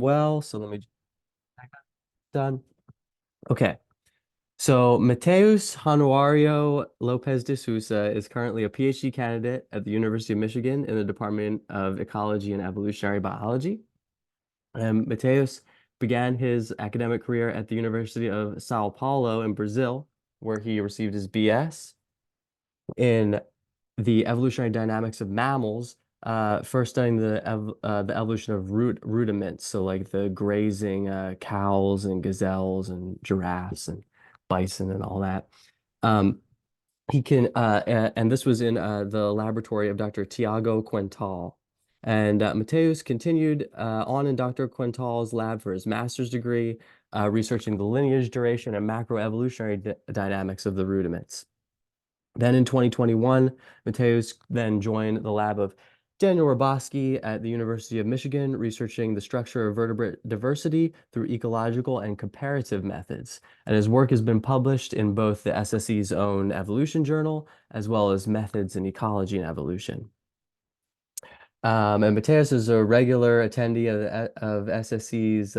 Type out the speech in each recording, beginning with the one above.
Well, so let me done. Okay. So Matheus Januario Lopes de Sousa is currently a PhD candidate at the University of Michigan in the Department of Ecology and Evolutionary Biology. Matheus began his academic career at the University of Sao Paulo in Brazil, where he received his BS in the evolutionary dynamics of mammals, first studying the evolution of rudiments, so like the grazing cows and gazelles and giraffes and bison and all that. Um, and this was in the laboratory of Dr. Tiago Quintal. And Mateus continued on in Dr. Quintal's lab for his master's degree, researching the lineage, duration, and macroevolutionary dynamics of the rudiments. Then in 2021, Mateus then joined the lab of Daniel Roboski at the University of Michigan, researching the structure of vertebrate diversity through ecological and comparative methods. And his work has been published in both the SSE's own evolution journal, as well as Methods in Ecology and Evolution. And Mateus is a regular attendee of SSE's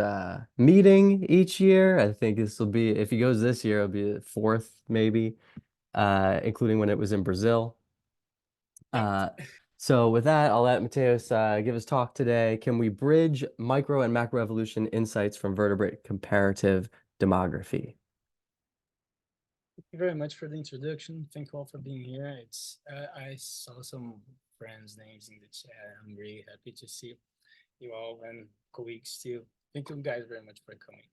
meeting each year. I think this will be, if he goes this year, it'll be the fourth, maybe, including when it was in Brazil. Yep. Uh, so with that, I'll let Matheus give his talk today. Can we bridge micro and macroevolution insights from vertebrate comparative demography? Thank you very much for the introduction. Thank you all for being here. I saw some friends' names in the chat. I'm really happy to see you all and colleagues too. Thank you guys very much for coming.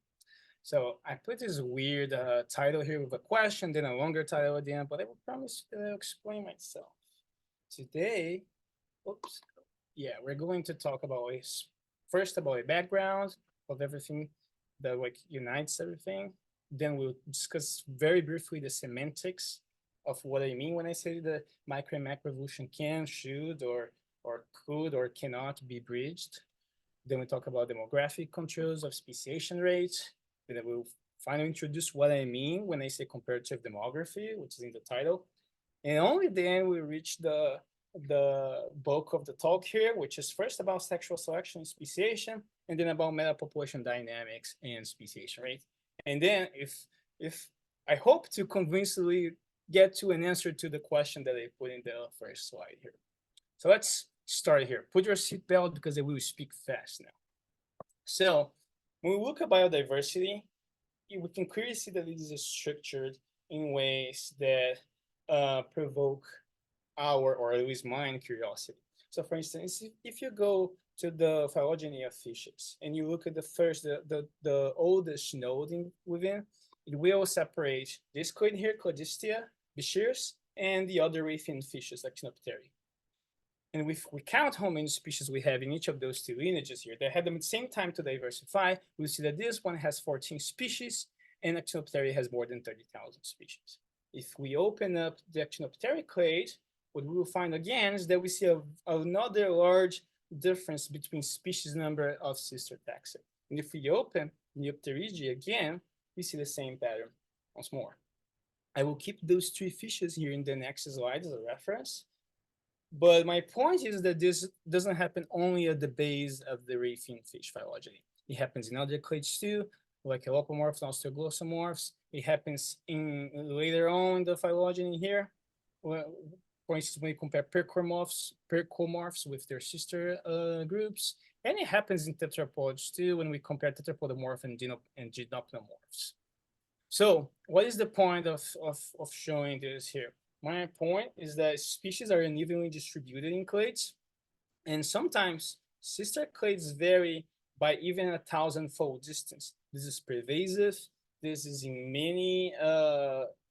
So I put this weird title here with a question, then a longer title at the end, but I will promise to explain myself. Today, oops, yeah, we're going to talk about first about a background of everything that like unites everything. Then we'll discuss very briefly the semantics of what I mean when I say the micro and macro evolution can, should, or could or cannot be bridged. Then we talk about demographic controls of speciation rates. Then we'll finally introduce what I mean when I say comparative demography, which is in the title. And only then we reach the bulk of the talk here, which is first about sexual selection and speciation, and then about metapopulation dynamics and speciation rate. And then if I hope to convincingly get to an answer to the question that I put in the first slide here. So let's start here. Put your seatbelt because I will speak fast now. So when we look at biodiversity, we can clearly see that it is structured in ways that provoke our, or at least mine, curiosity. So for instance, if you go to the phylogeny of fishes and you look at the oldest node within, it will separate this clade here, Cladistia, Bichirs, and the other Raytheon fishes, like Cynopteri. And if we count how many species we have in each of those two lineages here that had them at the same time to diversify, we'll see that this one has 14 species and Actinopteri has more than 30,000 species. If we open up the Actinopteri clade, what we will find again is that we see another large difference between species number of sister taxa. And if we open Neopterigi again, we see the same pattern once more. I will keep those three fishes here in the next slide as a reference. But my point is that this doesn't happen only at the base of the Raytheon fish phylogeny. It happens in other clades too, like Elopomorphs and Osteoglossomorphs. It happens in later on in the phylogeny here. For instance, when you compare percomorphs with their sister groups. And it happens in tetrapods too, when we compare tetrapodomorph and gymnopomorphs. So what is the point of showing this here? My point is that species are unevenly distributed in clades, and sometimes sister clades vary by even 1,000-fold distance. This is pervasive. This is in many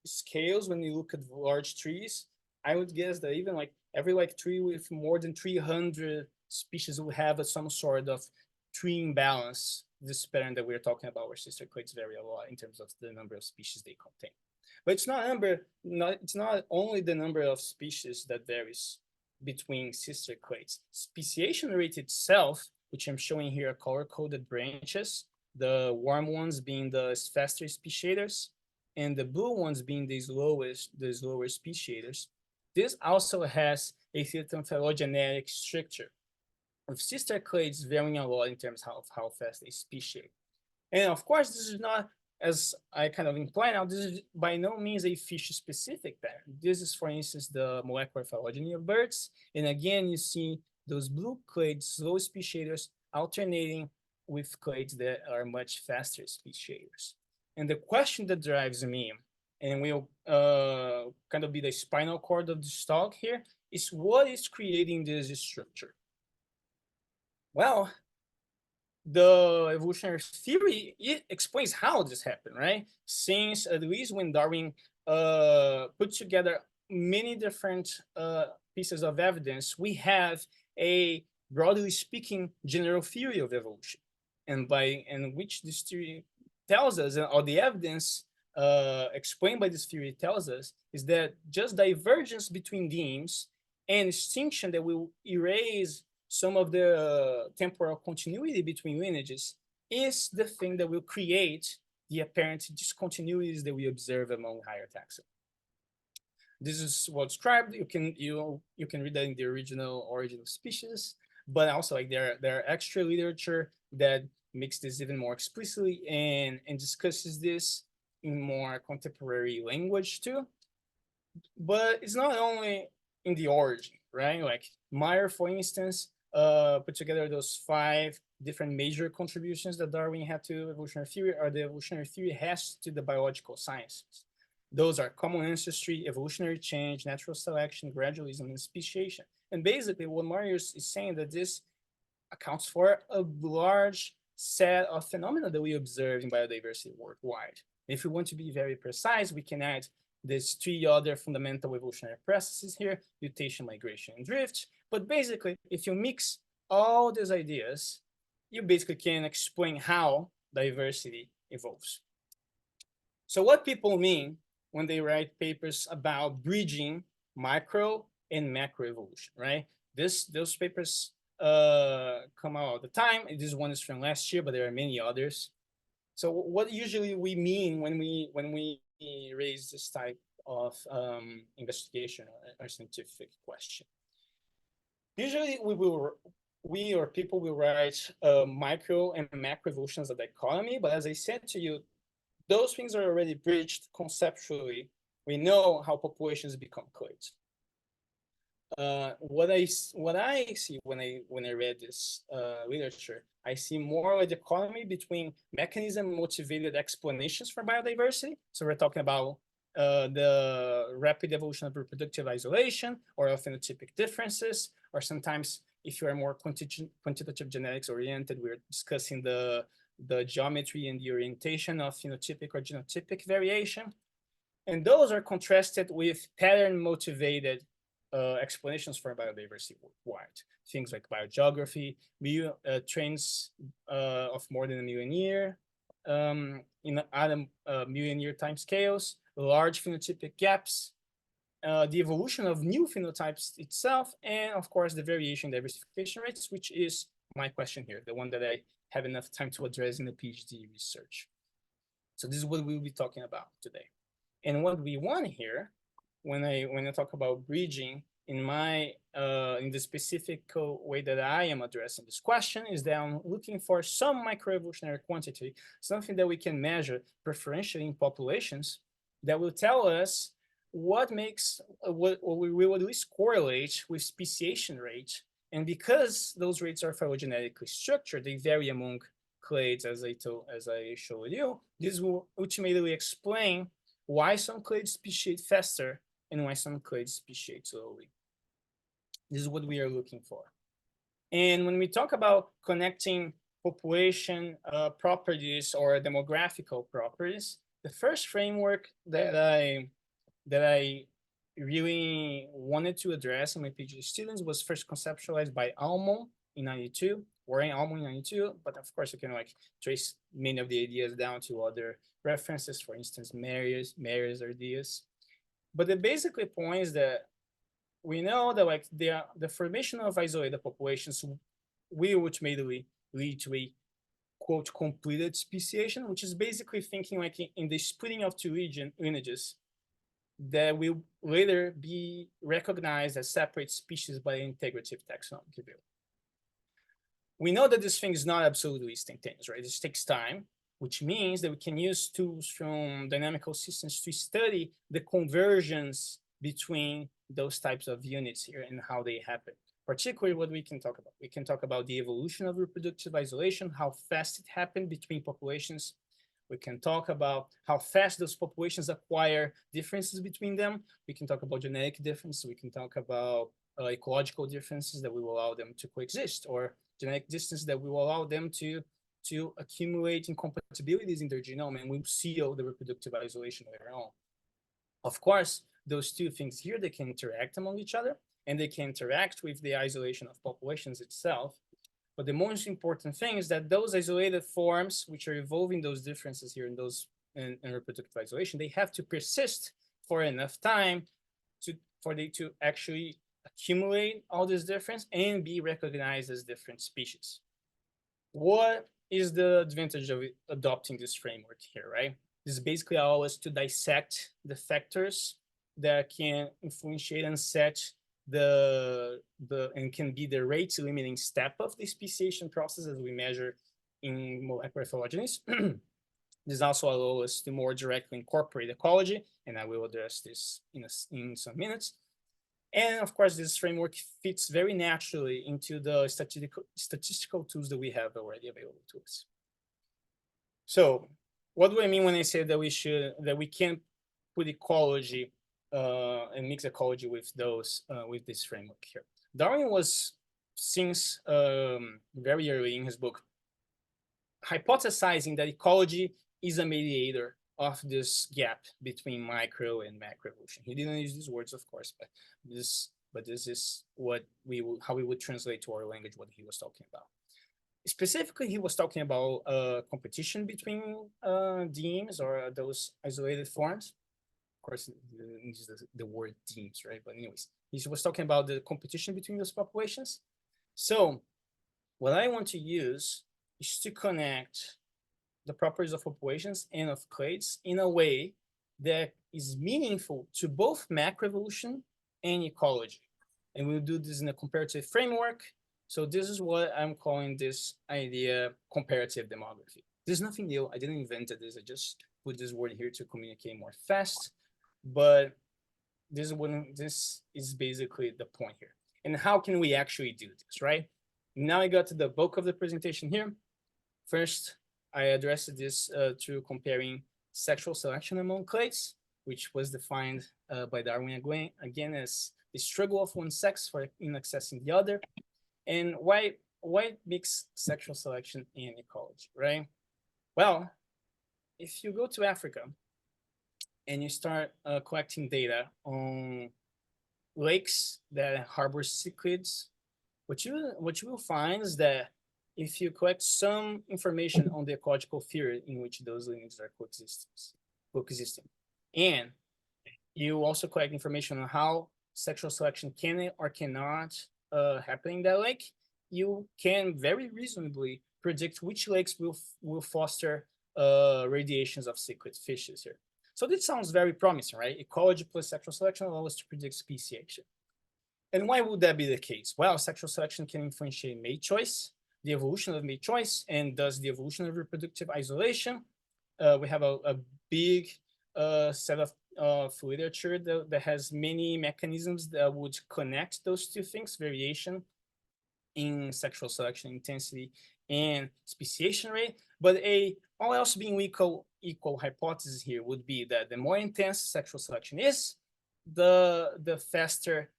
scales. When you look at large trees, I would guess that even like every tree with more than 300 species will have some sort of tree imbalance. This pattern that we're talking about, where sister clades vary a lot in terms of the number of species they contain. But it's not only the number of species that varies between sister clades. Speciation rate itself, which I'm showing here, are color-coded branches, the warm ones being the faster speciators, and the blue ones being these lower speciators. This also has a certain phylogenetic structure. with sister clades varying a lot in terms of how fast they speciate. And of course, this is not, as I kind of imply now, this is by no means a fish-specific pattern. This is, for instance, the molecular phylogeny of birds. And again, you see those blue clades, slow speciators, alternating with clades that are much faster speciators. And the question that drives me, and will kind of be the spinal cord of this talk here, is what is creating this structure? Well, the evolutionary theory, it explains how this happened, right? Since at least when Darwin put together many different pieces of evidence, we have a, broadly speaking, general theory of evolution, and which this theory tells us, or the evidence explained by this theory tells us, is that just divergence between genes and extinction that will erase some of the temporal continuity between lineages is the thing that will create the apparent discontinuities that we observe among higher taxa. This is what's described. You can read that in the original Origin of Species, but also like there are extra literature that makes this even more explicitly and discusses this in more contemporary language too. But it's not only in the origin, right? Like Meyer, for instance, put together those 5 different major contributions that Darwin had to evolutionary theory, or the evolutionary theory has to the biological sciences. Those are common ancestry, evolutionary change, natural selection, gradualism, and speciation. And basically what Meyer is saying that this accounts for a large set of phenomena that we observe in biodiversity worldwide. If we want to be very precise, we can add these 3 other fundamental evolutionary processes here: mutation, migration, and drift. But basically, if you mix all these ideas, you basically can explain how diversity evolves. So what people mean when they write papers about bridging micro and macro evolution, right? Those papers come out all the time. This one is from last year, but there are many others. So what usually we mean when we raise this type of investigation or scientific question? Usually we or people will write micro and macro evolutions of the economy, but as I said to you, those things are already bridged conceptually. We know how populations become clades. What I see when I read this literature, I see more like the economy between mechanism motivated explanations for biodiversity. So we're talking about the rapid evolution of reproductive isolation or of phenotypic differences, or sometimes if you are more quantitative genetics oriented, we're discussing the geometry and the orientation of phenotypic or genotypic variation. And those are contrasted with pattern motivated explanations for biodiversity worldwide. Things like biogeography, trends of more than a million year, in other million year time scales, large phenotypic gaps, the evolution of new phenotypes itself, and of course the variation diversification rates, which is my question here, the one that I have enough time to address in the PhD research. So this is what we'll be talking about today. And what we want here, when I talk about bridging in my in the specific way that I am addressing this question, is that I'm looking for some microevolutionary quantity, something that we can measure preferentially in populations that will tell us what makes what we will at least correlate with speciation rate. And because those rates are phylogenetically structured, they vary among clades, as I showed you. This will ultimately explain why some clades speciate faster and why some clades speciate slowly. This is what we are looking for. And when we talk about connecting population properties or demographical properties, the first framework that I really wanted to address in my PhD students was first conceptualized by Almond in '92, Warren Almond in '92, but of course you can like trace many of the ideas down to other references, for instance, Mary's ideas. But the basically point is that we know that like the formation of isolated populations will ultimately lead to a quote completed speciation, which is basically thinking like in the splitting of 2 lineages that will later be recognized as separate species by integrative taxonomic view. we know that this thing is not absolutely instantaneous, right? This takes time, which means that we can use tools from dynamical systems to study the conversions between those types of units here and how they happen. Particularly what we can talk about. We can talk about the evolution of reproductive isolation, how fast it happened between populations. We can talk about how fast those populations acquire differences between them. We can talk about genetic difference. We can talk about ecological differences that will allow them to coexist, or genetic distance that will allow them to accumulate incompatibilities in their genome and will seal the reproductive isolation later on. Of course, those two things here, they can interact among each other, and they can interact with the isolation of populations itself. But the most important thing is that those isolated forms, which are evolving those differences here in those in reproductive isolation, they have to persist for enough time for they to actually accumulate all this difference and be recognized as different species. What is the advantage of adopting this framework here, right? This basically allows us to dissect the factors that can influence and set and can be the rate limiting step of the speciation process as we measure in molecular phylogenies. This also allows us to more directly incorporate ecology, and I will address this in some minutes. And of course, this framework fits very naturally into the statistical tools that we have already available to us. So what do I mean when I say that we can't put ecology and mix ecology with this framework here? Darwin was, since very early in his book, hypothesizing that ecology is a mediator of this gap between micro and macro evolution. He didn't use these words, of course, but this is how we would translate to our language what he was talking about. Specifically, he was talking about competition between demes or those isolated forms. Of course, the word demes, right? But anyways, he was talking about the competition between those populations. So what I want to use is to connect the properties of populations and of clades in a way that is meaningful to both macroevolution and ecology. And we'll do this in a comparative framework. So this is what I'm calling this idea comparative demography. There's nothing new. I didn't invent this. I just put this word here to communicate more fast. But this is basically the point here. And how can we actually do this, right? Now I got to the bulk of the presentation here. First, I addressed this through comparing sexual selection among clades, which was defined by Darwin again as the struggle of one sex in accessing the other. And why mix sexual selection and ecology, right? Well, if you go to Africa and you start collecting data on lakes that harbor cichlids, what you will find is that if you collect some information on the ecological theory in which those lineages are coexisting, and you also collect information on how sexual selection can or cannot happen in that lake, you can very reasonably predict which lakes will foster radiations of cichlid fishes here. So this sounds very promising, right? Ecology plus sexual selection allows us to predict speciation. And why would that be the case? Well, sexual selection can influence mate choice, the evolution of mate choice, and thus the evolution of reproductive isolation. We have a big set of literature that has many mechanisms that would connect those two things, variation in sexual selection intensity and speciation rate. But all else being equal hypothesis here would be that the more intense sexual selection is, the faster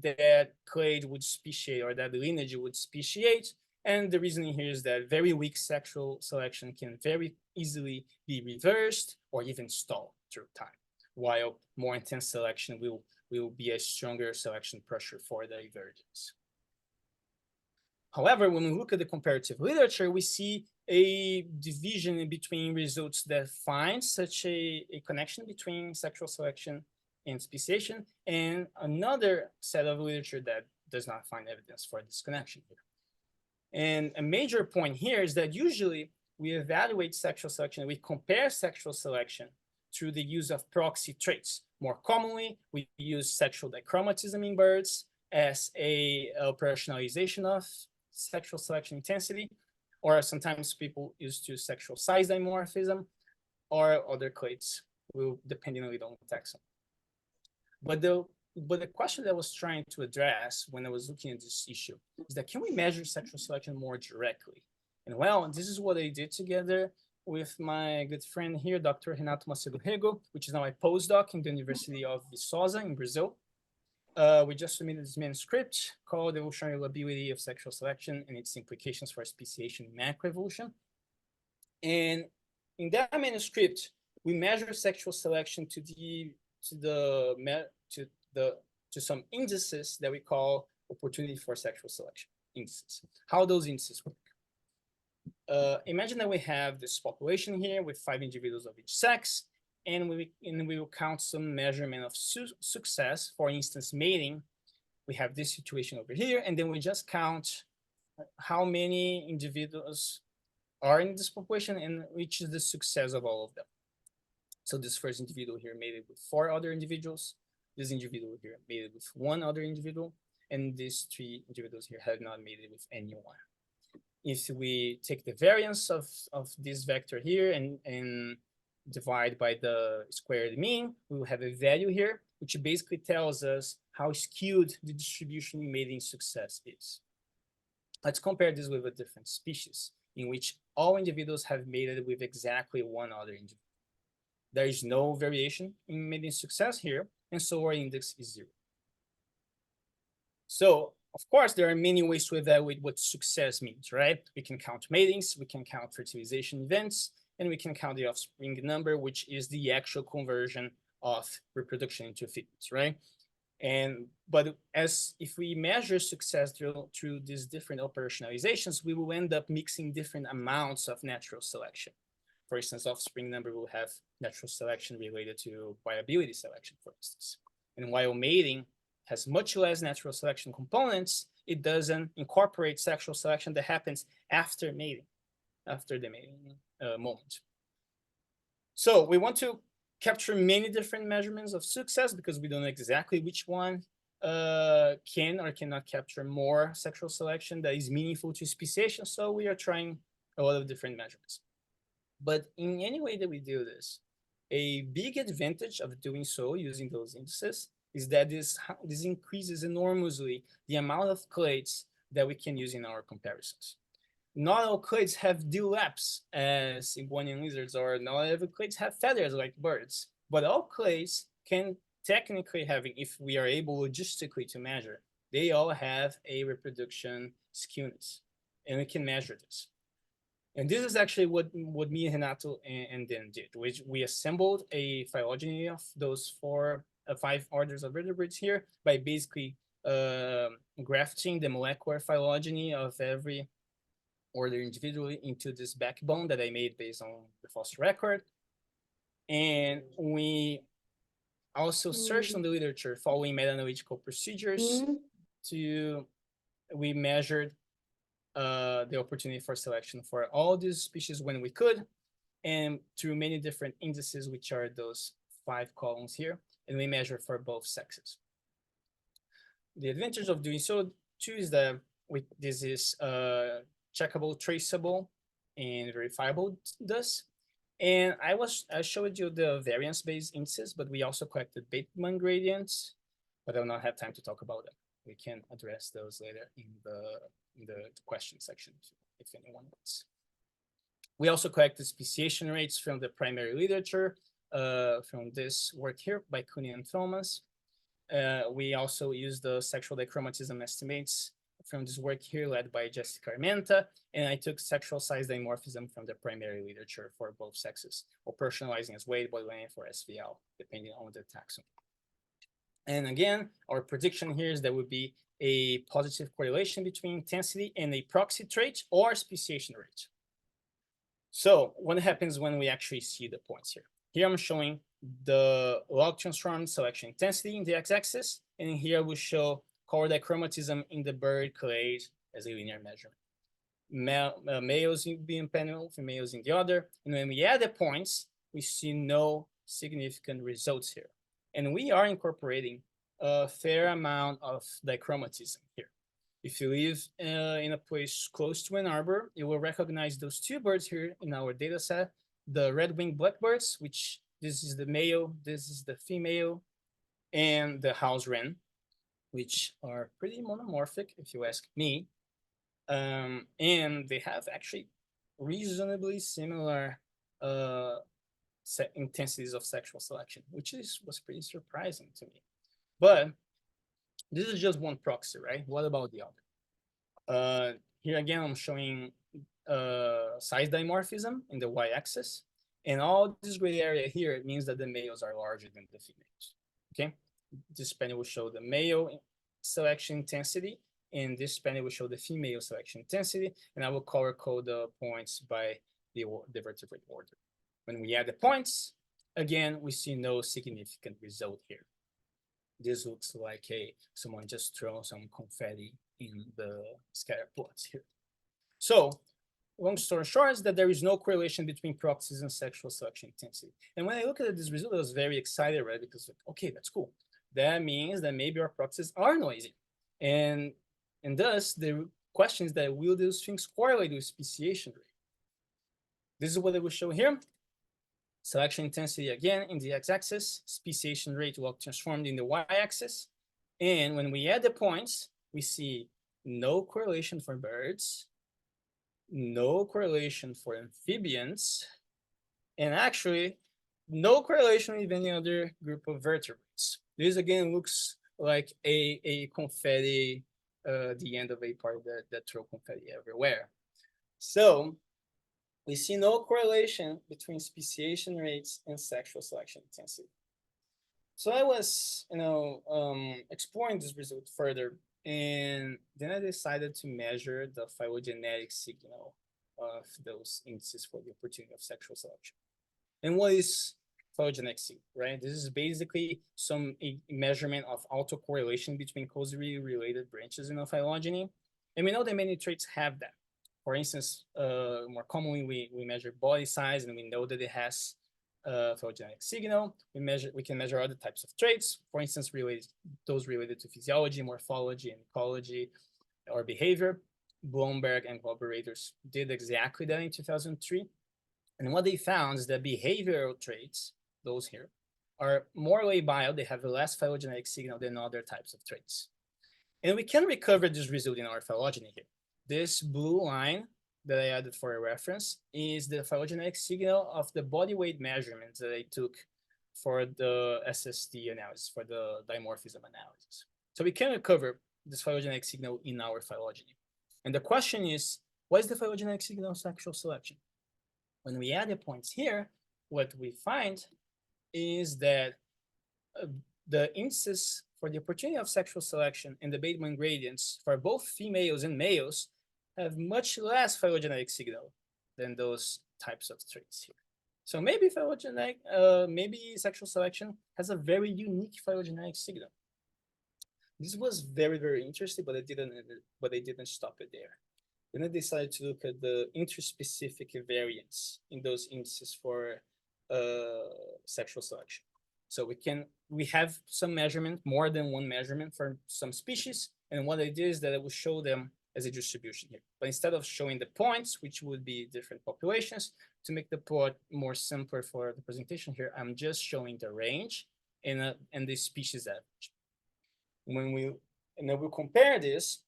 that clade would speciate, or that the lineage would speciate. And the reasoning here is that very weak sexual selection can very easily be reversed or even stalled through time, while more intense selection will be a stronger selection pressure for the divergence. However, when we look at the comparative literature, we see a division in between results that find such a connection between sexual selection and speciation, and another set of literature that does not find evidence for this connection here. And a major point here is that usually we evaluate sexual selection, we compare sexual selection through the use of proxy traits. More commonly, we use sexual dichromatism in birds as a operationalization of sexual selection intensity, or sometimes people use to sexual size dimorphism, or other clades, depending on the taxon. But the question that I was trying to address when I was looking at this issue is that can we measure sexual selection more directly? And well, this is what I did together with my good friend here, Dr. Renato Macedo Rego, which is now a postdoc in the University of Sousa in Brazil. We just submitted this manuscript called The Evolutionary Ability of Sexual Selection and Its Implications for Speciation in Macroevolution. And in that manuscript, we measure sexual selection to some indices that we call opportunity for sexual selection indices. How those indices work. Imagine that we have this population here with 5 individuals of each sex, and we will count some measurement of success. For instance, mating. We have this situation over here, and then we just count how many individuals are in this population and which is the success of all of them. So this first individual here mated with 4 other individuals. This individual here mated with 1 other individual, and these 3 individuals here have not mated with anyone. If we take the variance of this vector here and divide by the squared mean, we will have a value here, which basically tells us how skewed the distribution in mating success is. Let's compare this with a different species in which all individuals have mated with exactly 1 other individual. There is no variation in mating success here, and so our index is 0. So, of course, there are many ways to evaluate what success means, right? We can count matings, we can count fertilization events, and we can count the offspring number, which is the actual conversion of reproduction into fitness, right? But if we measure success through these different operationalizations, we will end up mixing different amounts of natural selection. For instance, offspring number will have natural selection related to viability selection, for instance. And while mating has much less natural selection components, it doesn't incorporate sexual selection that happens after mating, after the mating moment. So we want to capture many different measurements of success because we don't know exactly which one can or cannot capture more sexual selection that is meaningful to speciation. So we are trying a lot of different measurements. But in any way that we do this, a big advantage of doing so using those indices is that this increases enormously the amount of clades that we can use in our comparisons. Not all clades have dewlaps as iguanian lizards, or not every clades have feathers like birds, but all clades can technically have, if we are able logistically to measure, they all have a reproduction skewness, and we can measure this. And this is actually what me and Renato and Dan did, which we assembled a phylogeny of those 5 orders of vertebrates here by basically grafting the molecular phylogeny of every order individually into this backbone that I made based on the fossil record. And we also searched on the literature following meta-analytical procedures we measured the opportunity for selection for all these species when we could, and through many different indices, which are those 5 columns here, and we measure for both sexes. The advantage of doing so too is that this is checkable, traceable, and verifiable thus. And I showed you the variance-based indices, but we also collected Bateman gradients, but I will not have time to talk about them. We can address those later in the question section if anyone wants. We also collected speciation rates from the primary literature from this work here by Cooney and Thomas. We also used the sexual dichromatism estimates from this work here led by Jessica Armenta, and I took sexual size dimorphism from the primary literature for both sexes, or personalizing as weight, body length, or SVL, depending on the taxon. And again, our prediction here is there would be a positive correlation between intensity and a proxy trait or speciation rate. So what happens when we actually see the points here? Here I'm showing the log transformed selection intensity in the x-axis, and here we show color dichromatism in the bird clade as a linear measurement. Males in being panel, females in the other, and when we add the points, we see no significant results here. And we are incorporating a fair amount of dichromatism here. If you live in a place close to Ann Arbor, you will recognize those two birds here in our data set, the red-winged blackbirds, which this is the male, this is the female, and the house wren, which are pretty monomorphic, if you ask me. And they have actually reasonably similar intensities of sexual selection, which was pretty surprising to me. But this is just one proxy, right? What about the other? Here again, I'm showing size dimorphism in the y-axis. And all this gray area here, it means that the males are larger than the females, okay? This panel will show the male selection intensity, and this panel will show the female selection intensity, and I will color code the points by the vertebrate order. When we add the points, again, we see no significant result here. This looks like someone just thrown some confetti in the scatter plots here. So, long story short is that there is no correlation between proxies and sexual selection intensity. And when I look at this result, I was very excited, right? Because, okay, that's cool. That means that maybe our proxies are noisy. And thus, the question is that will those things correlate with speciation rate? This is what I will show here. Selection intensity again in the x-axis, speciation rate log transformed in the y-axis. And when we add the points, we see no correlation for birds, no correlation for amphibians, and actually no correlation with any other group of vertebrates. This again looks like a confetti, the end of a party that throw confetti everywhere. So we see no correlation between speciation rates and sexual selection intensity. So I was, exploring this result further, and then I decided to measure the phylogenetic signal of those indices for the opportunity of sexual selection. And what is phylogenetic signal, right? This is basically a measurement of autocorrelation between closely related branches in a phylogeny. And we know that many traits have that. For instance, more commonly, we measure body size, and we know that it has phylogenetic signal. We can measure other types of traits, for instance, those related to physiology, morphology, and ecology, or behavior. Blomberg and collaborators did exactly that in 2003. And what they found is that behavioral traits, those here, are more labile. They have a less phylogenetic signal than other types of traits. And we can recover this result in our phylogeny here. This blue line that I added for a reference is the phylogenetic signal of the body weight measurements that I took for the SST analysis, for the dimorphism analysis. So we can recover this phylogenetic signal in our phylogeny. And the question is, what is the phylogenetic signal of sexual selection? When we add the points here, what we find is that the indices for the opportunity of sexual selection and the Bateman gradients for both females and males have much less phylogenetic signal than those types of traits here. So maybe maybe sexual selection has a very unique phylogenetic signal. This was very, very interesting, but I didn't stop it there. Then I decided to look at the interspecific variance in those indices for sexual selection. So we have some measurement, more than one measurement for some species. And what I did is that I will show them as a distribution here. But instead of showing the points, which would be different populations, to make the plot more simpler for the presentation here, I'm just showing the range and the species average. And then we'll compare this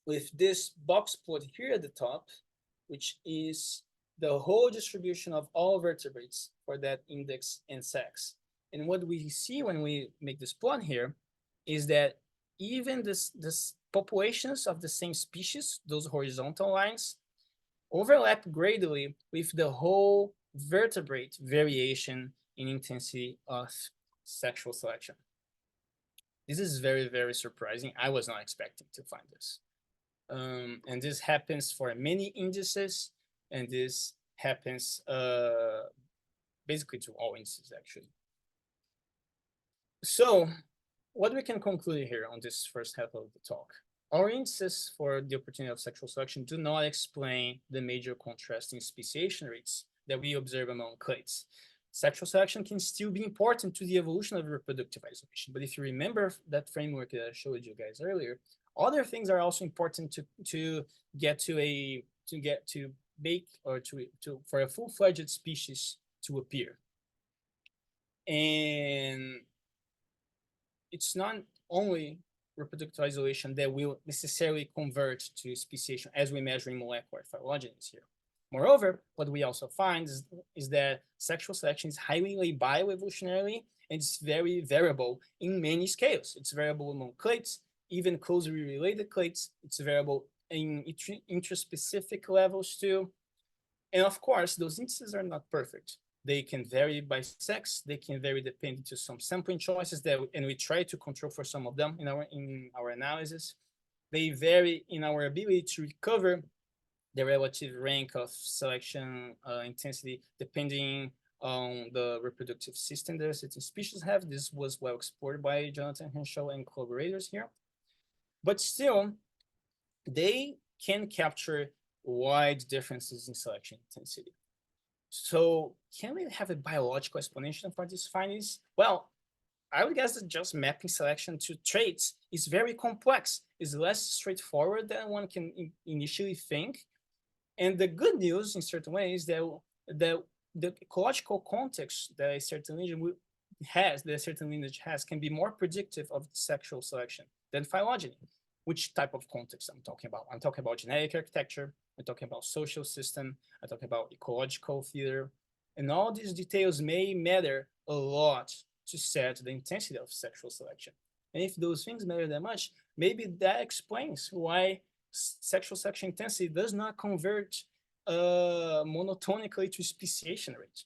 with this box plot here at the top, which is the whole distribution of all vertebrates for that index and sex. And what we see when we make this plot here is that even this populations of the same species, those horizontal lines, overlap greatly with the whole vertebrate variation in intensity of sexual selection. This is very, very surprising. I was not expecting to find this. And this happens for many indices, and this happens basically to all indices, actually. So what we can conclude here on this first half of the talk, our indices for the opportunity of sexual selection do not explain the major contrasting speciation rates that we observe among clades. Sexual selection can still be important to the evolution of reproductive isolation. But if you remember that framework that I showed you guys earlier, Other things are also important to get to make or to for a full-fledged species to appear. And it's not only reproductive isolation that will necessarily convert to speciation as we measure in molecular phylogenies here. Moreover, what we also find is that sexual selection is highly bioevolutionarily and it's very variable in many scales. It's variable among clades, even closely related clades. It's variable in intraspecific levels too. And of course, those indices are not perfect. They can vary by sex. They can vary depending to some sampling choices that, and we try to control for some of them in our analysis. They vary in our ability to recover the relative rank of selection intensity depending on the reproductive system that certain species have. This was well explored by Jonathan Henschel and collaborators here. But still, they can capture wide differences in selection intensity. So can we have a biological explanation for these findings? Well, I would guess that just mapping selection to traits is very complex. It's less straightforward than one can initially think. And the good news in certain ways that the ecological context that a certain lineage has can be more predictive of sexual selection than phylogeny. Which type of context I'm talking about? I'm talking about genetic architecture, I'm talking about social system, I'm talking about ecological theater, and all these details may matter a lot to set the intensity of sexual selection. And if those things matter that much, maybe that explains why sexual selection intensity does not convert monotonically to speciation rate.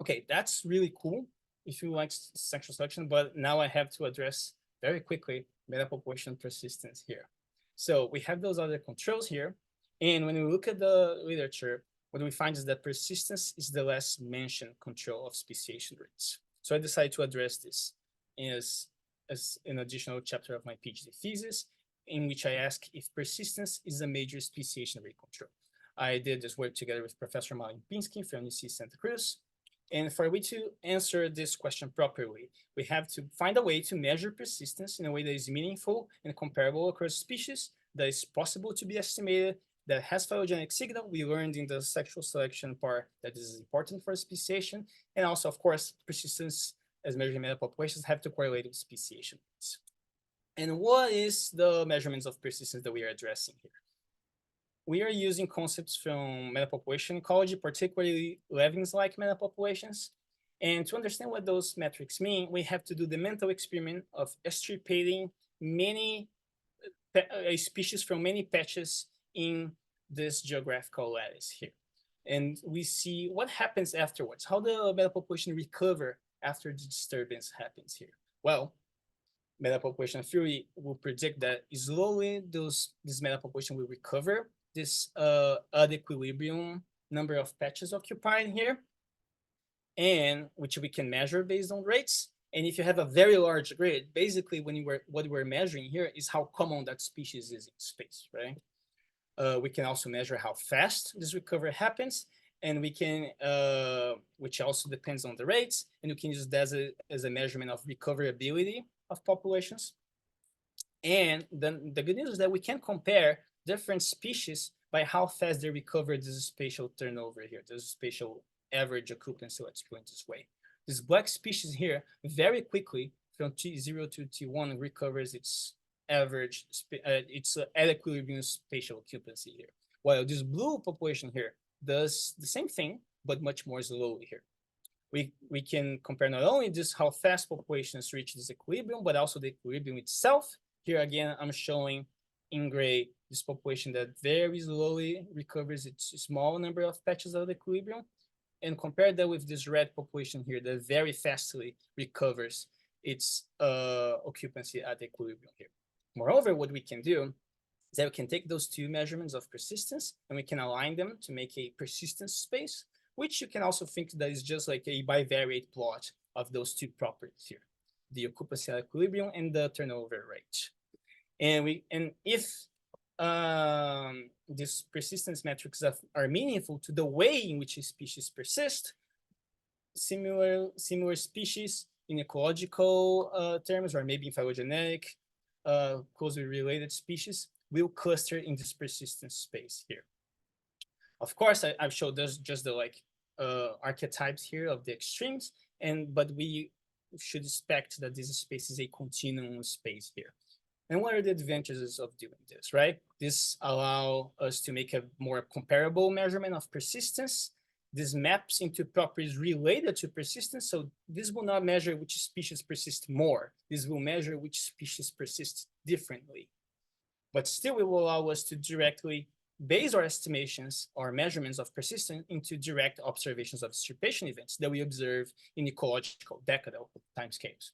Okay, that's really cool if you like sexual selection, but now I have to address very quickly metapopulation persistence here. So we have those other controls here. And when we look at the literature, what we find is that persistence is the less mentioned control of speciation rates. So I decided to address this as an additional chapter of my PhD thesis, in which I ask if persistence is a major speciation rate control. I did this work together with Professor Malin Pinsky from UC Santa Cruz. And for we to answer this question properly, we have to find a way to measure persistence in a way that is meaningful and comparable across species, that is possible to be estimated, that has phylogenetic signal. We learned in the sexual selection part that this is important for speciation. And also, of course, persistence as measured in metapopulations have to correlate with speciation rates. And what is the measurements of persistence that we are addressing here? We are using concepts from metapopulation ecology, particularly Levin's-like metapopulations. And to understand what those metrics mean, we have to do the mental experiment of extirpating many species from many patches in this geographical lattice here. And we see what happens afterwards, how the metapopulation recover after the disturbance happens here. Well, metapopulation theory will predict that slowly this metapopulation will recover this odd equilibrium number of patches occupied here, and which we can measure based on rates. And if you have a very large grid, basically what we're measuring here is how common that species is in space, right? We can also measure how fast this recovery happens, and we can, which also depends on the rates, and we can use that as a measurement of recoverability of populations. And then the good news is that we can compare different species by how fast they recover this spatial turnover here, this spatial average occupancy, let's put it this way. This black species here very quickly from T0 to T1 recovers its average, its at equilibrium spatial occupancy here. While this blue population here does the same thing, but much more slowly here. We can compare not only just how fast populations reach this equilibrium, but also the equilibrium itself. Here again, I'm showing in gray this population that very slowly recovers its small number of patches of equilibrium, and compare that with this red population here that very fastly recovers its occupancy at equilibrium here. Moreover, what we can do is that we can take those two measurements of persistence and we can align them to make a persistence space, which you can also think that is just like a bivariate plot of those two properties here, the occupancy at equilibrium and the turnover rate. And if these persistence metrics are meaningful to the way in which a species persist, similar species in ecological terms, or maybe in phylogenetic, closely related species will cluster in this persistence space here. Of course, I've showed this just the archetypes here of the extremes, but we should expect that this space is a continuum space here. And what are the advantages of doing this, right? This allow us to make a more comparable measurement of persistence. This maps into properties related to persistence. So this will not measure which species persist more. This will measure which species persist differently. But still it will allow us to directly base our estimations or measurements of persistence into direct observations of extirpation events that we observe in ecological decadal timescales.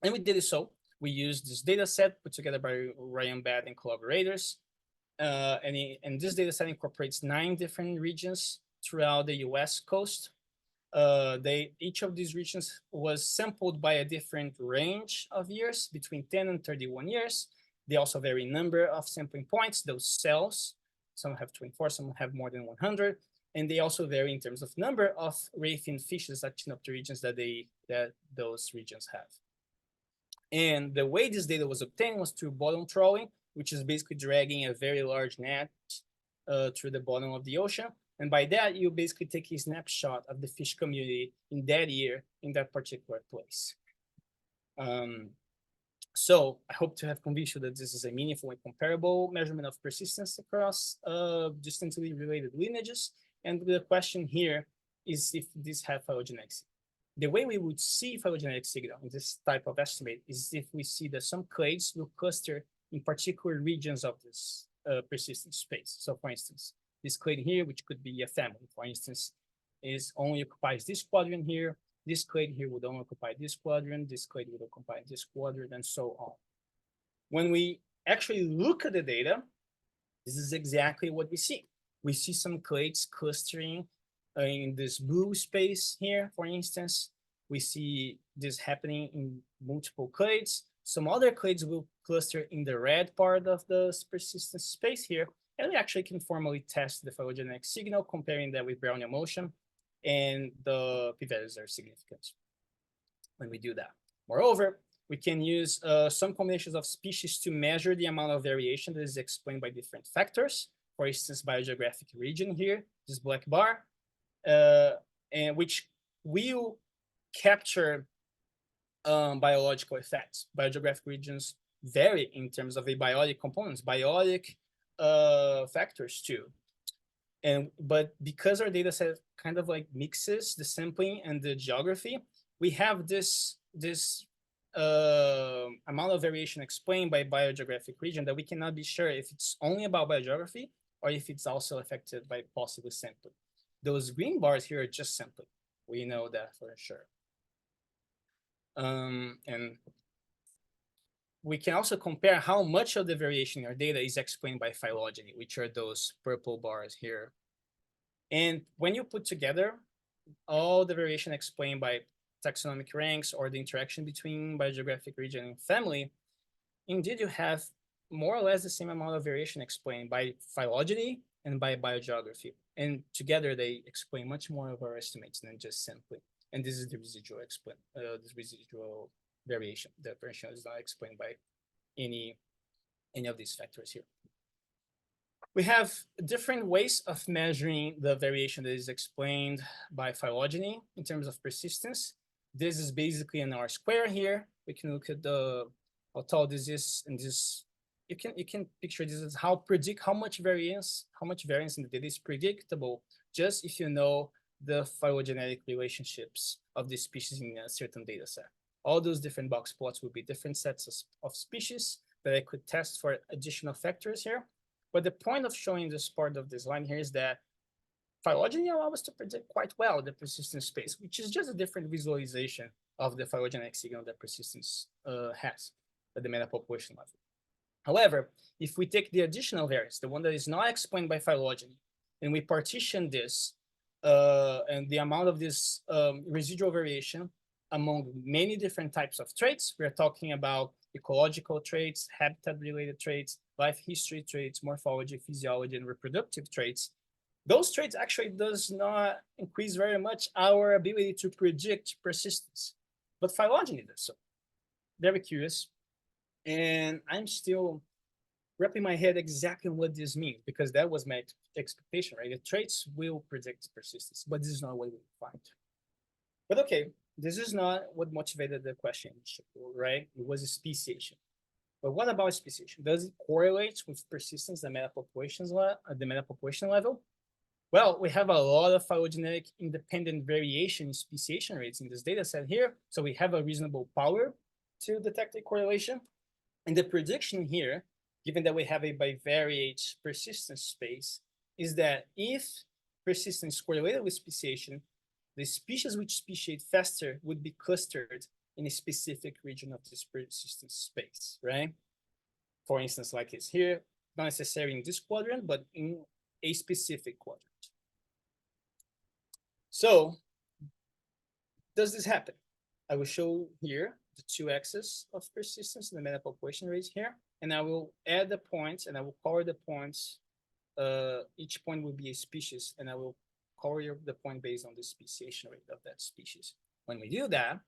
And we did it so. We used this data set put together by Ryan Batt and collaborators. And this data set incorporates 9 different regions throughout the US coast. Each of these regions was sampled by a different range of years, between 10 and 31 years. They also vary in number of sampling points, those cells. Some have 24, some have more than 100. And they also vary in terms of number of ray-fin fishes acting up the regions that those regions have. And the way this data was obtained was through bottom trawling, which is basically dragging a very large net through the bottom of the ocean. And by that, you basically take a snapshot of the fish community in that year in that particular place. So I hope to have convinced you that this is a meaningful and comparable measurement of persistence across distantly related lineages. And the question here is if these have phylogenetic. The way we would see phylogenetic signal in this type of estimate is if we see that some clades will cluster in particular regions of this persistence space. So for instance, this clade here, which could be a family, for instance, is only occupies this quadrant here. This clade here would only occupy this quadrant. This clade would occupy this quadrant, and so on. When we actually look at the data, this is exactly what we see. We see some clades clustering in this blue space here, for instance. We see this happening in multiple clades. Some other clades will cluster in the red part of the persistence space here, and we actually can formally test the phylogenetic signal, comparing that with Brownian motion, and the p-values are significant when we do that. Moreover, we can use some combinations of species to measure the amount of variation that is explained by different factors. For instance, biogeographic region here, this black bar, and which will capture biological effects. Biogeographic regions vary in terms of abiotic components, biotic factors too. But because our data set kind of like mixes the sampling and the geography, we have this amount of variation explained by biogeographic region that we cannot be sure if it's only about biogeography or if it's also affected by possibly sampling. Those green bars here are just sampling. We know that for sure. And we can also compare how much of the variation in our data is explained by phylogeny, which are those purple bars here. And when you put together all the variation explained by taxonomic ranks or the interaction between biogeographic region and family, indeed you have more or less the same amount of variation explained by phylogeny and by biogeography. And together they explain much more of our estimates than just sampling. And this is the residual variation. The variation is not explained by any of these factors here. We have different ways of measuring the variation that is explained by phylogeny in terms of persistence. This is basically an R square here. We can look at how tall this is, and this you can picture this as how much variance in the data is predictable just if you know the phylogenetic relationships of the species in a certain data set. All those different box plots will be different sets of species that I could test for additional factors here. But the point of showing this part of this line here is that phylogeny allows us to predict quite well the persistence space, which is just a different visualization of the phylogenetic signal that persistence has at the metapopulation level. However, if we take the additional variance, the one that is not explained by phylogeny, and we partition this and the amount of this residual variation among many different types of traits, we're talking about ecological traits, habitat-related traits, life history traits, morphology, physiology, and reproductive traits. Those traits actually does not increase very much our ability to predict persistence, but phylogeny does so. Very curious. And I'm still wrapping my head exactly what this means, because that was my expectation, right? The traits will predict persistence, but this is not what we find. But okay, this is not what motivated the question, right? It was a speciation. But what about speciation? Does it correlate with persistence at the metapopulation level? Well, we have a lot of phylogenetic independent variation in speciation rates in this data set here. So we have a reasonable power to detect a correlation. And the prediction here, given that we have a bivariate persistence space, is that if persistence is correlated with speciation, the species which speciate faster would be clustered in a specific region of this persistence space, right? For instance, like it's here, not necessarily in this quadrant, but in a specific quadrant. So does this happen? I will show here the two axes of persistence and the metapopulation rates here, and I will add the points and I will color the points. Each point will be a species, and I will color the point based on the speciation rate of that species. When we do that,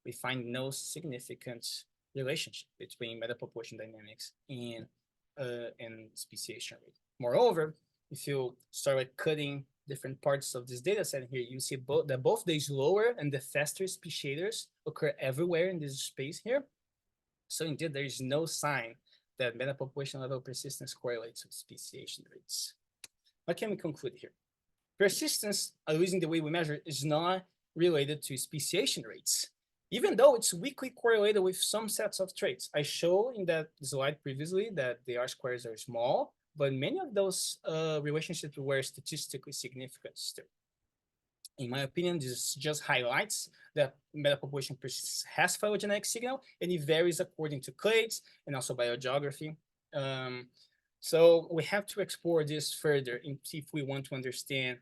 we find no significant relationship between metapopulation dynamics and speciation rate. Moreover, if you start cutting different parts of this data set here, you see that both the slower and the faster speciators occur everywhere in this space here. So indeed, there is no sign that metapopulation level persistence correlates with speciation rates. What can we conclude here? Persistence, using the way we measure, is not related to speciation rates, even though it's weakly correlated with some sets of traits. I showed in that slide previously that the R-squares are small, but many of those relationships were statistically significant still. In my opinion, this just highlights that metapopulation persistence has phylogenetic signal, and it varies according to clades and also biogeography. So we have to explore this further and see if we want to understand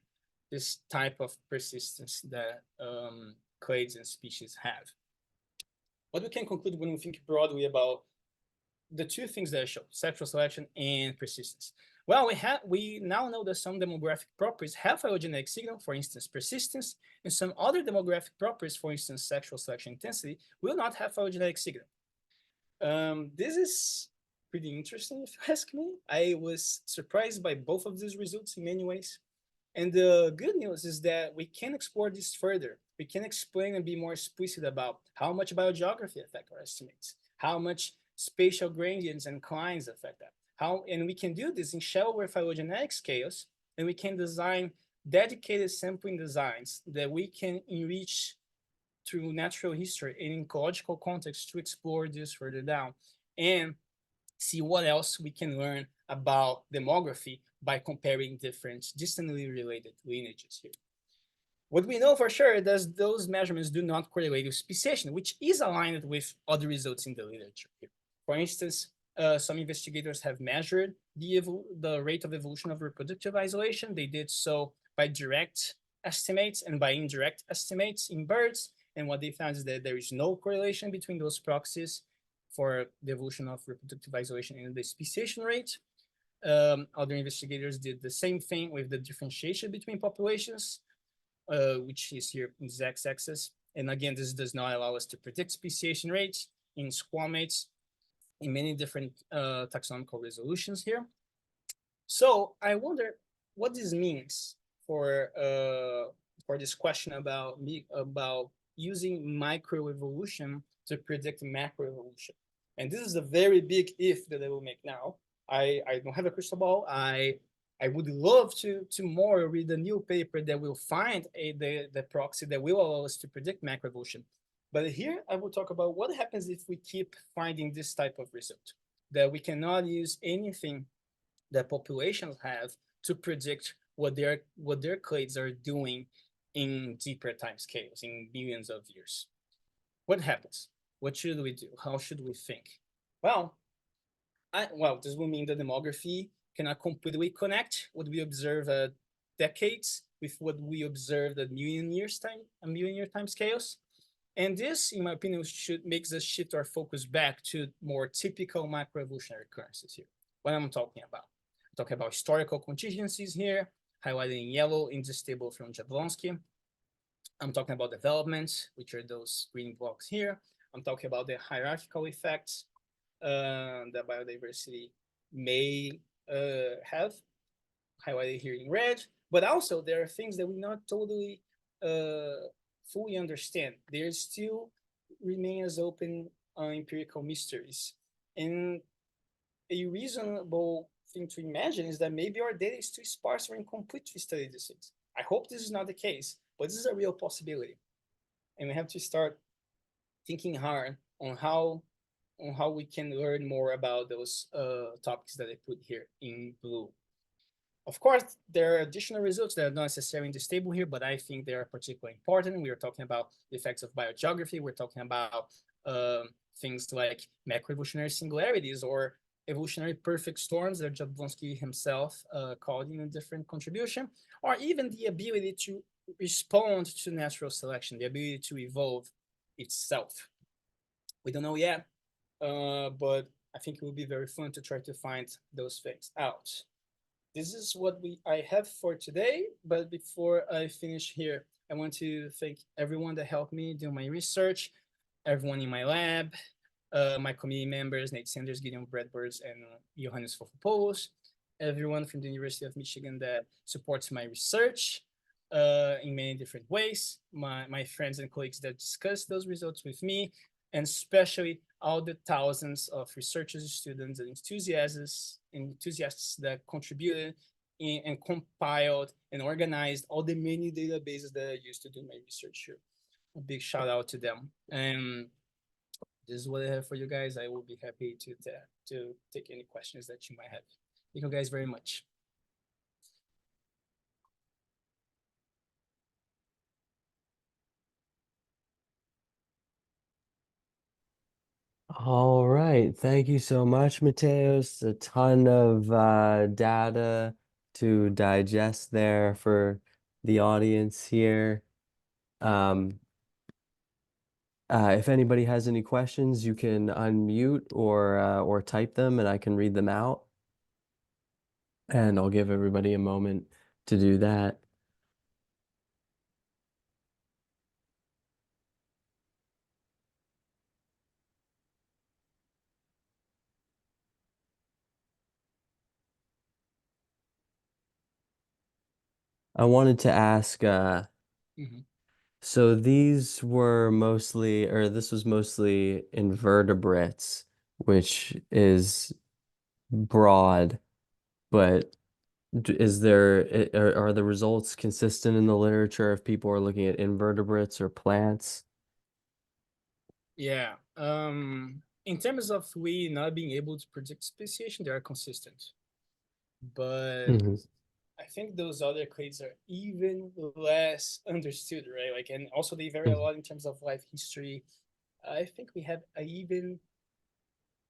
this type of persistence that clades and species have. What we can conclude when we think broadly about the two things that I showed, sexual selection and persistence. Well, we now know that some demographic properties have phylogenetic signal, for instance, persistence, and some other demographic properties, for instance, sexual selection intensity, will not have phylogenetic signal. This is pretty interesting, if you ask me. I was surprised by both of these results in many ways. And the good news is that we can explore this further. We can explain and be more explicit about how much biogeography affect our estimates, how much spatial gradients and clines affect that. And we can do this in shallower phylogenetic scales, and we can design dedicated sampling designs that we can enrich through natural history and in ecological context to explore this further down and see what else we can learn about demography by comparing different distantly related lineages here. What we know for sure is those measurements do not correlate with speciation, which is aligned with other results in the literature here. For instance, some investigators have measured the rate of evolution of reproductive isolation. They did so by direct estimates and by indirect estimates in birds. And what they found is that there is no correlation between those proxies for the evolution of reproductive isolation and the speciation rate. Other investigators did the same thing with the differentiation between populations, which is here in the x-axis. And again, this does not allow us to predict speciation rates in squamates in many different taxonomical resolutions here. So I wonder what this means for this question about using microevolution to predict macroevolution. And this is a very big if that I will make now. I don't have a crystal ball. I would love to tomorrow read a new paper that will find the proxy that will allow us to predict macroevolution. But here I will talk about what happens if we keep finding this type of result, that we cannot use anything that populations have to predict what their clades are doing in deeper time scales, in billions of years. What happens? What should we do? How should we think? Well, this will mean that demography cannot completely connect what we observe at decades with what we observe at million year time scales. And this, in my opinion, makes us shift our focus back to more typical macroevolutionary occurrences here. What am I talking about? I'm talking about historical contingencies here, highlighted in yellow in this table from Jablonski. I'm talking about developments, which are those green blocks here. I'm talking about the hierarchical effects. that biodiversity may have highlighted here in red, but also there are things that we not totally fully understand. There still remain as open empirical mysteries. And a reasonable thing to imagine is that maybe our data is too sparse or incomplete to study these things. I hope this is not the case, but this is a real possibility. And we have to start thinking hard on how we can learn more about those topics that I put here in blue. Of course, there are additional results that are not necessarily in this table here, but I think they are particularly important. We are talking about the effects of biogeography. We're talking about things like macroevolutionary singularities or evolutionary perfect storms that Jablonski himself called in a different contribution, or even the ability to respond to natural selection, the ability to evolve itself. We don't know yet, but I think it will be very fun to try to find those things out. This is what I have for today. But before I finish here, I want to thank everyone that helped me do my research, everyone in my lab, my committee members, Nate Sanders, Gideon Bradbirds, and Johannes Fofopoulos, everyone from the University of Michigan that supports my research in many different ways, my friends and colleagues that discuss those results with me, and especially all the thousands of researchers, students, and enthusiasts that contributed and compiled and organized all the many databases that I used to do my research here. A big shout out to them. And this is what I have for you guys. I will be happy to take any questions that you might have. Thank you guys very much. All right. Thank you so much, Matheus. A ton of data to digest there for the audience here. Um, if anybody has any questions, you can unmute or type them and I can read them out. And I'll give everybody a moment to do that. I wanted to ask, Mhm. so these were mostly, or this was mostly invertebrates, which is broad, but is there, are the results consistent in the literature if people are looking at invertebrates or plants? Yeah. In terms of we not being able to predict speciation, they are consistent. But Hmm. I think those other clades are even less understood, right? Like, and also they vary a Hmm. lot in terms of life history. I think we have a even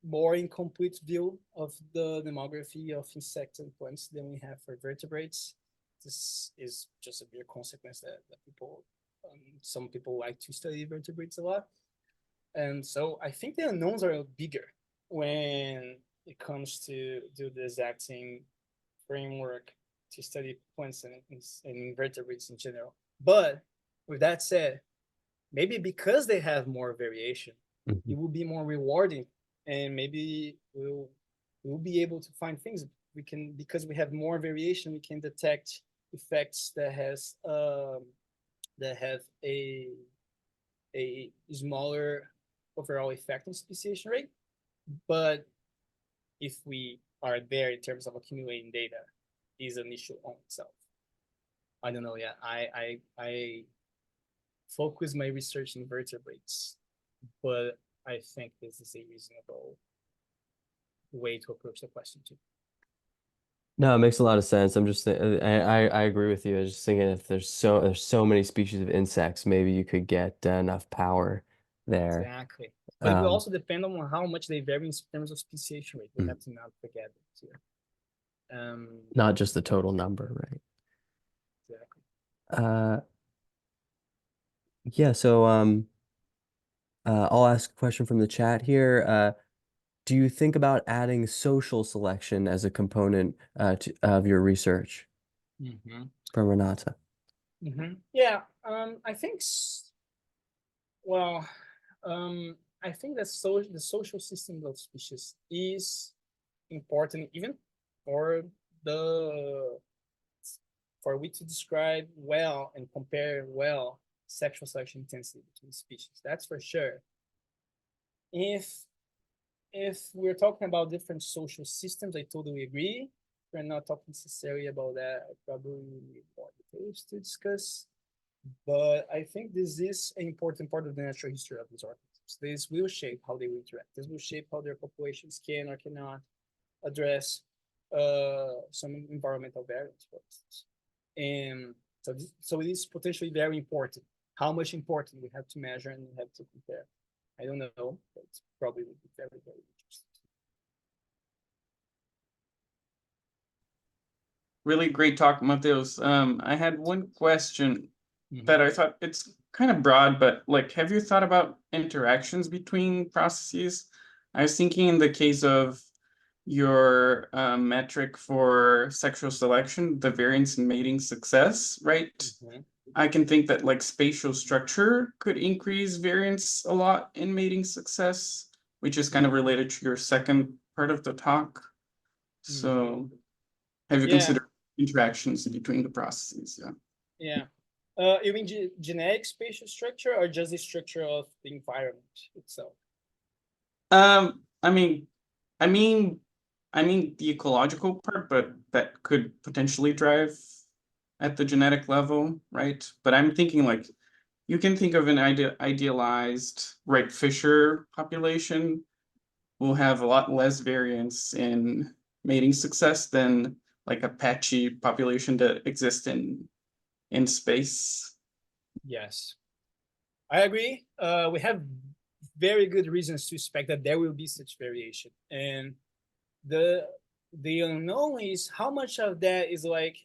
more incomplete view of the demography of insects and plants than we have for vertebrates. This is just a mere consequence that people, some people like to study vertebrates a lot. And so I think the unknowns are bigger when it comes to do the exacting framework to study plants and invertebrates in general. But with that said, maybe because they have more variation, Hmm. it will be more rewarding, and maybe we'll be able to find things we can because we have more variation. We can detect effects that have a smaller overall effect on speciation rate. But if we are there in terms of accumulating data, is an issue on itself. I don't know yet. I focus my research in vertebrates, but I think this is a reasonable way to approach the question too. No, it makes a lot of sense. I'm just I agree with you. I was just thinking if there's so many species of insects, maybe you could get enough power there. Exactly. But it will Um, also depend on how much they vary in terms of speciation rate. We mm, have to not forget it too. Um, not just the total number, right? exactly. Uh, yeah, so I'll ask a question from the chat here. Do you think about adding social selection as a component of your research Mm-hmm. from Renata? Mm-hmm. Yeah. I think. Well, I think that the social system of species is important even for the for we to describe well and compare well sexual selection intensity between species. That's for sure. If we're talking about different social systems, I totally agree. We're not talking necessarily about that. I probably need more details to discuss. But I think this is an important part of the natural history of these organisms. This will shape how they will interact. This will shape how their populations can or cannot address some environmental variants, for instance. And so it is potentially very important. How much important we have to measure and we have to compare. I don't know, but it's probably would be very, very interesting. Really great talk, Matheus. I had one question that I thought it's kind of broad, but like, have you thought about interactions between processes? I was thinking in the case of your metric for sexual selection, the variance in mating success, right? I can think that like spatial structure could increase variance a lot in mating success, which is kind of related to your second part of the talk. So have you considered interactions between the processes? Yeah. You mean genetic spatial structure or just the structure of the environment itself? I mean the ecological part, but that could potentially drive at the genetic level, right? But I'm thinking like you can think of an idealized right fisher population will have a lot less variance in mating success than like a patchy population that exists in space. Yes, I agree. We have very good reasons to expect that there will be such variation, and the unknown is how much of that is like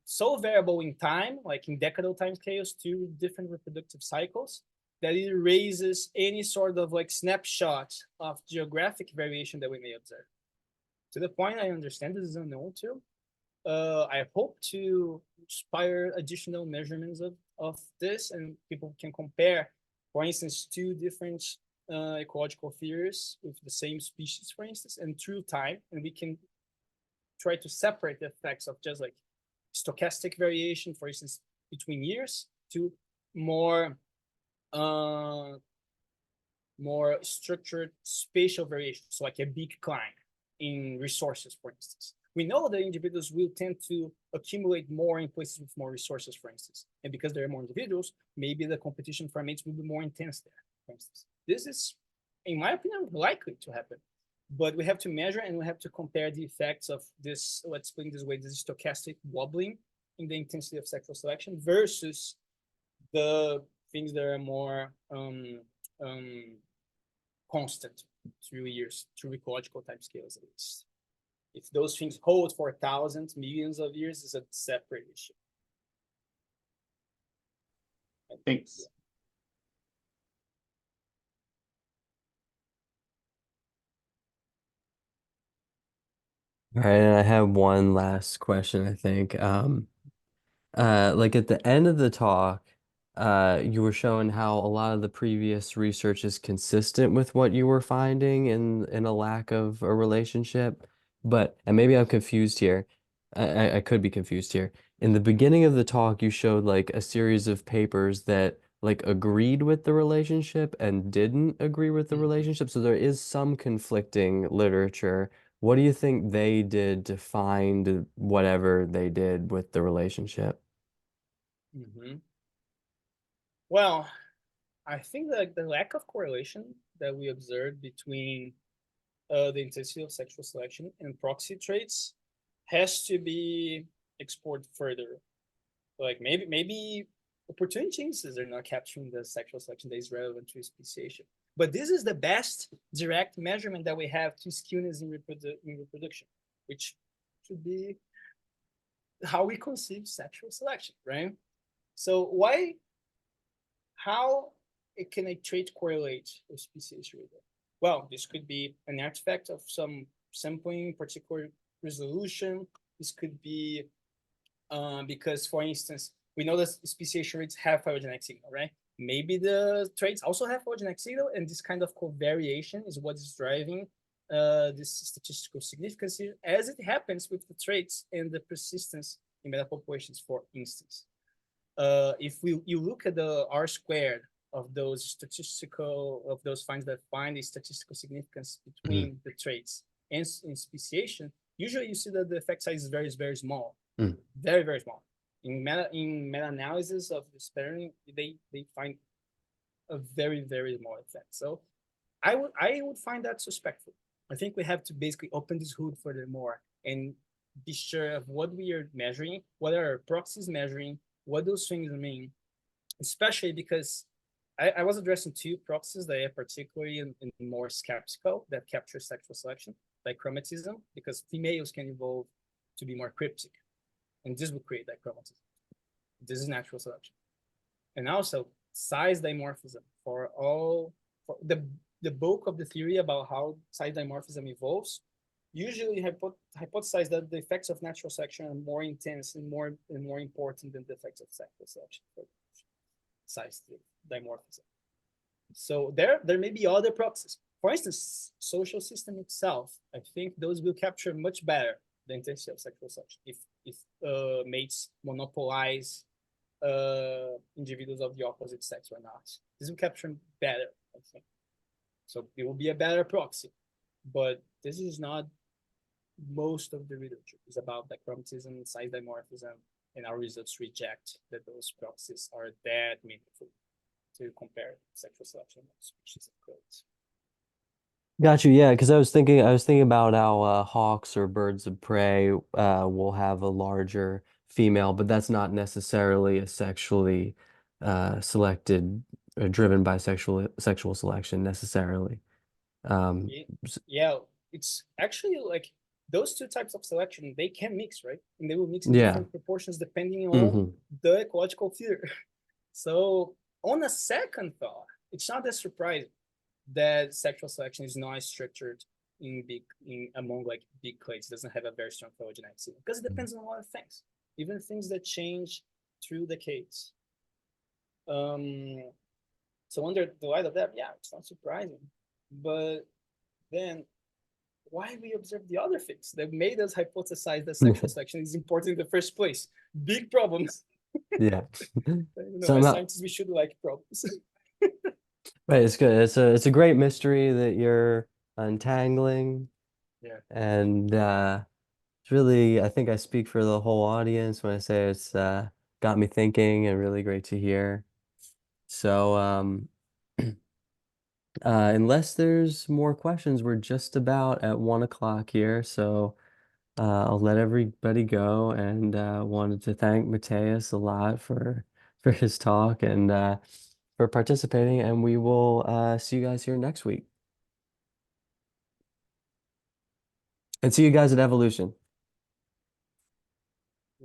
so variable in time, like in decadal time scales to different reproductive cycles, that it raises any sort of like snapshot of geographic variation that we may observe. To the point, I understand this is unknown too. I hope to inspire additional measurements of this, and people can compare, for instance, two different ecological theories with the same species, for instance, and through time, and we can try to separate the effects of just like stochastic variation, for instance, between years, to more more structured spatial variation, so like a big climb in resources, for instance. We know that individuals will tend to accumulate more in places with more resources, for instance. And because there are more individuals, maybe the competition for mates will be more intense there, for instance. This is, in my opinion, likely to happen. But we have to measure and we have to compare the effects of this, let's put it this way, this stochastic wobbling in the intensity of sexual selection versus the things that are more constant through years, through ecological time scales at least. If those things hold for thousands, millions of years, is a separate issue. Thanks. All right, and I have one last question, I think. Like at the end of the talk, you were showing how a lot of the previous research is consistent with what you were finding in a lack of a relationship. But, and maybe I'm confused here. I could be confused here. In the beginning of the talk, you showed like a series of papers that like agreed with the relationship and didn't agree with the relationship. So there is some conflicting literature. What do you think they did to find whatever they did with the relationship? Well, I think that the lack of correlation that we observed between the intensity of sexual selection and proxy traits has to be explored further. Like maybe opportunity changes are not capturing the sexual selection that is relevant to speciation. But this is the best direct measurement that we have to skewness in reproduction, which should be how we conceive sexual selection, right? So how can a trait correlate with speciation? Well, this could be an artifact of some sampling, particular resolution. This could be because, for instance, we know that speciation rates have phylogenetic signal, right? maybe the traits also have phylogenetic signal, and this kind of covariation is what is driving this statistical significance here, as it happens with the traits and the persistence in meta populations, for instance. If you look at the R squared of those finds that find a statistical significance between the traits and in speciation, usually you see that the effect size is very, very small, very, very small. In meta-analysis of this pattern, they find a very, very small effect. So I would find that suspectful. I think we have to basically open this hood furthermore and be sure of what we are measuring, what are our proxies measuring, what those things mean, especially because I was addressing two proxies that are particularly in more skeptical that capture sexual selection, like chromatism, because females can evolve to be more cryptic, and this will create that chromatism. This is natural selection. And also size dimorphism for the bulk of the theory about how size dimorphism evolves usually hypothesize that the effects of natural selection are more intense and more important than the effects of sexual selection for size dimorphism. So there may be other proxies. For instance, social system itself, I think those will capture much better the intensity of sexual selection if mates monopolize individuals of the opposite sex or not. This will capture better, I think. So it will be a better proxy, but this is not most of the literature. It's about dichromatism, size dimorphism, and our results reject that those proxies are that meaningful to compare sexual selection of species of birds. Got you. Yeah, because I was thinking about how hawks or birds of prey will have a larger female, but that's not necessarily a sexually selected or driven by sexual selection necessarily. Yeah, it's actually like those two types of selection, they can mix, right? And they will mix in Yeah. different proportions depending on the ecological feature. So on a second thought, it's not that surprising that sexual selection is not structured among like big clades. It doesn't have a very strong phylogenetic signal because it depends on a lot of things, even things that change through decades. So under the light of that, yeah, it's not surprising. But then why we observe the other things that made us hypothesize that sexual selection is important in the first place? Big problems. Yeah. So as scientists, we should like problems. Right, it's good. It's a great mystery that you're untangling. Yeah. And it's really, I think I speak for the whole audience when I say it's got me thinking and really great to hear. So unless there's more questions, we're just about at 1 o'clock here. So I'll let everybody go, and wanted to thank Matheus a lot for his talk and for participating, and we will see you guys here next week. And see you guys at Evolution.